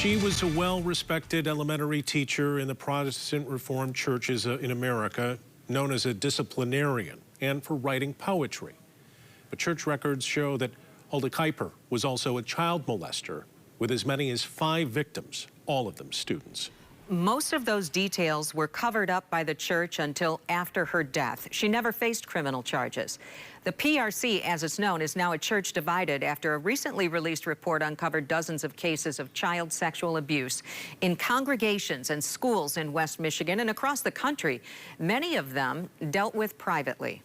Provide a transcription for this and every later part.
She was a well-respected elementary teacher in the Protestant Reformed churches in America, known as a disciplinarian, and for writing poetry. But church records show that Hulda Kuiper was also a child molester with as many as 5 victims, all of them students. Most of those details were covered up by the church until after her death. She never faced criminal charges. The PRC, as it's known, is now a church divided after a recently released report uncovered dozens of cases of child sexual abuse in congregations and schools in West Michigan and across the country, many of them dealt with privately.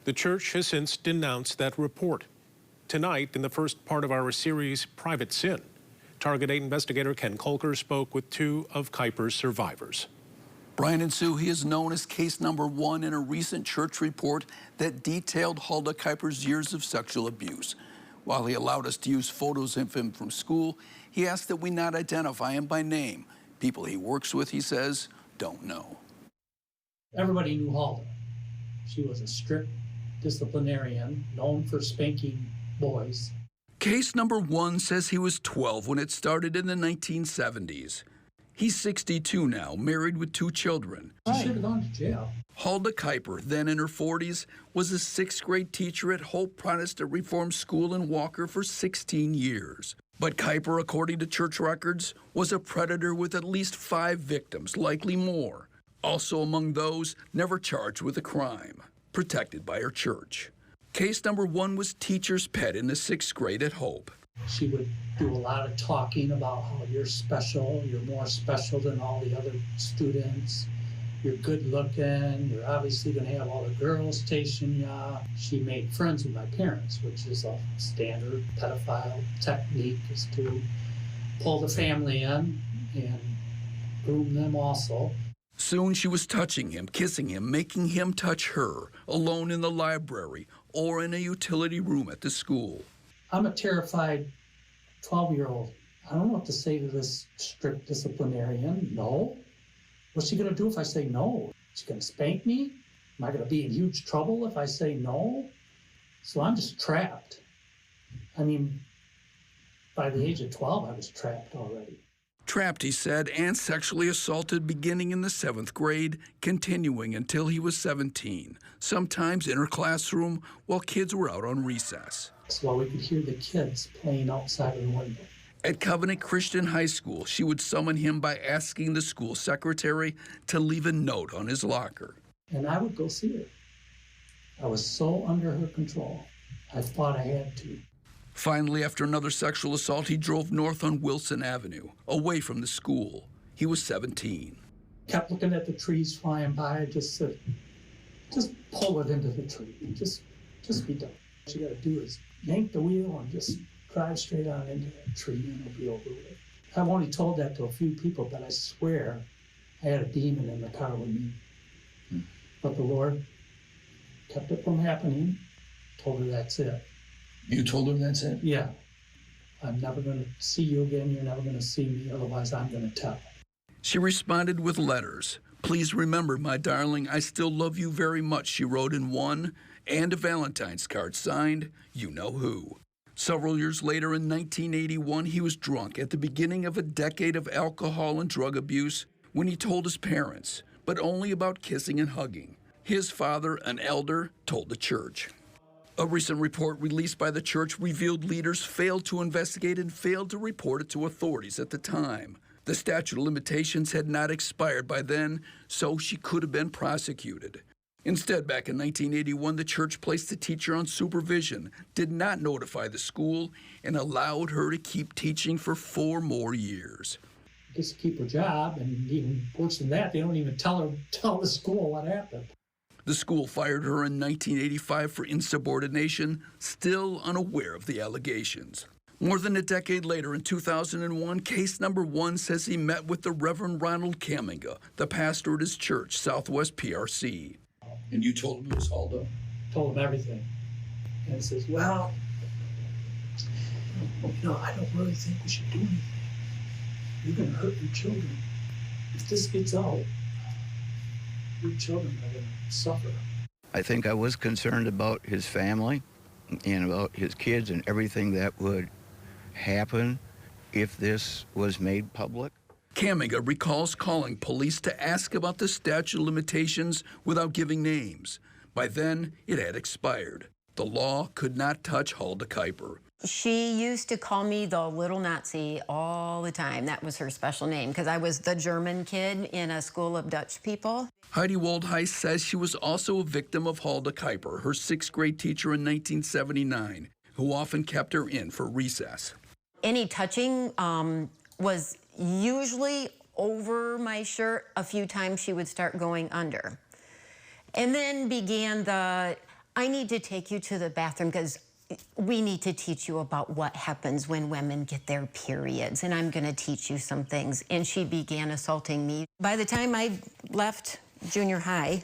The church has since denounced that report. Tonight, in the first part of our series, Private Sin, Target 8 investigator Ken Kolker spoke with 2 of Kuiper's survivors. Brian and Sue, he is known as case number 1 in a recent church report that detailed Hulda Kuiper's years of sexual abuse. While he allowed us to use photos of him from school, he asked that we not identify him by name. People he works with, he says, don't know. Everybody knew Hulda. She was a strict disciplinarian, known for spanking boys. Case number 1 says he was 12 when it started in the 1970s. He's 62 now, married with 2 children. She should have gone to jail. Hulda Kuiper, then in her 40s, was a 6th grade teacher at Hope Protestant Reformed School in Walker for 16 years. But Kuiper, according to church records, was a predator with at least 5 victims, likely more. Also among those never charged with a crime, protected by her church. Case number 1 was teacher's pet in the 6th grade at Hope. She would do a lot of talking about how you're special, you're more special than all the other students, you're good looking, you're obviously going to have all the girls chasing ya. She made friends with my parents, which is a standard pedophile technique, is to pull the family in and groom them also. Soon she was touching him, kissing him, making him touch her, alone in the library or in a utility room at the school. I'm a terrified 12-year-old. I don't know what to say to this strict disciplinarian. No. What's she going to do if I say no? Is she going to spank me? Am I going to be in huge trouble if I say no? So I'm just trapped. I mean, by the age of 12, I was trapped already. Trapped, he said, and sexually assaulted beginning in the 7th grade, continuing until he was 17, sometimes in her classroom while kids were out on recess. So we could hear the kids playing outside of the window. At Covenant Christian High School, she would summon him by asking the school secretary to leave a note on his locker. And I would go see her. I was so under her control, I thought I had to. Finally, after another sexual assault, he drove north on Wilson Avenue, away from the school. He was 17. Kept looking at the trees flying by. I just said, just pull it into the tree. Just be done. What you got to do is yank the wheel and just drive straight on into that tree and it'll be over with. I've only told that to a few people, but I swear I had a demon in the car with me. But the Lord kept it from happening, told her that's it. You told her that's it? Yeah. I'm never going to see you again. You're never going to see me. Otherwise, I'm going to tell. She responded with letters. Please remember, my darling, I still love you very much, she wrote in one, and a Valentine's card signed, you know who. Several years later, in 1981, he was drunk at the beginning of a decade of alcohol and drug abuse when he told his parents, but only about kissing and hugging. His father, an elder, told the church. A recent report released by the church revealed leaders failed to investigate and failed to report it to authorities at the time. The statute of limitations had not expired by then, so she could have been prosecuted. Instead, back in 1981, the church placed the teacher on supervision, did not notify the school, and allowed her to keep teaching for 4 more years. Just keep her job, and even worse than that, they don't even tell the school what happened. The school fired her in 1985 for insubordination, still unaware of the allegations. More than a decade later, in 2001, case number 1 says he met with the Reverend Ronald Caminga, the pastor at his church, Southwest PRC. And you told him it was Hulda? Told him everything. And he says, well, I don't really think we should do anything. You're going to hurt your children. If this gets out, your children are going to suffer. I think I was concerned about his family and about his kids and everything that would happen if this was made public. Kamiga recalls calling police to ask about the statute of limitations without giving names. By then, it had expired. The law could not touch Hulda Kuiper. She used to call me the little Nazi all the time. That was her special name, because I was the German kid in a school of Dutch people. Heidi Woldheis says she was also a victim of Hulda Kuiper, her sixth grade teacher in 1979, who often kept her in for recess. Any touching was usually over my shirt. A few times she would start going under. And then began the, I need to take you to the bathroom because we need to teach you about what happens when women get their periods, and I'm going to teach you some things. And she began assaulting me. By the time I left junior high,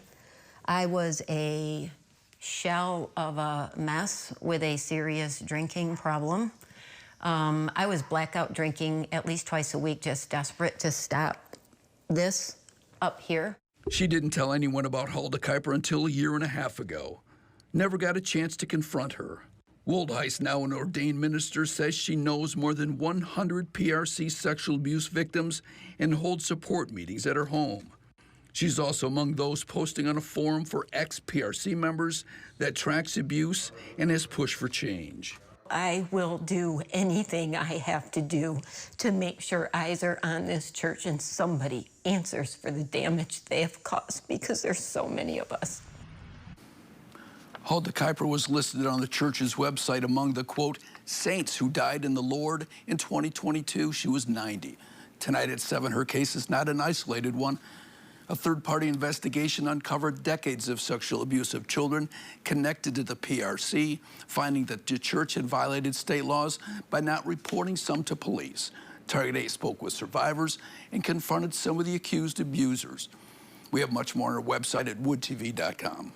I was a shell of a mess with a serious drinking problem. I was blackout drinking at least twice a week, just desperate to stop this up here. She didn't tell anyone about Hulda Kuiper until a year and a half ago. Never got a chance to confront her. Woldheis, now an ordained minister, says she knows more than 100 PRC sexual abuse victims and holds support meetings at her home. She's also among those posting on a forum for ex-PRC members that tracks abuse and has pushed for change. I will do anything I have to do to make sure eyes are on this church and somebody answers for the damage they have caused, because there's so many of us. Hulda Kuiper was listed on the church's website among the, quote, saints who died in the Lord. In 2022, she was 90. Tonight at 7, her case is not an isolated one. A third-party investigation uncovered decades of sexual abuse of children connected to the PRC, finding that the church had violated state laws by not reporting some to police. Target 8 spoke with survivors and confronted some of the accused abusers. We have much more on our website at woodtv.com.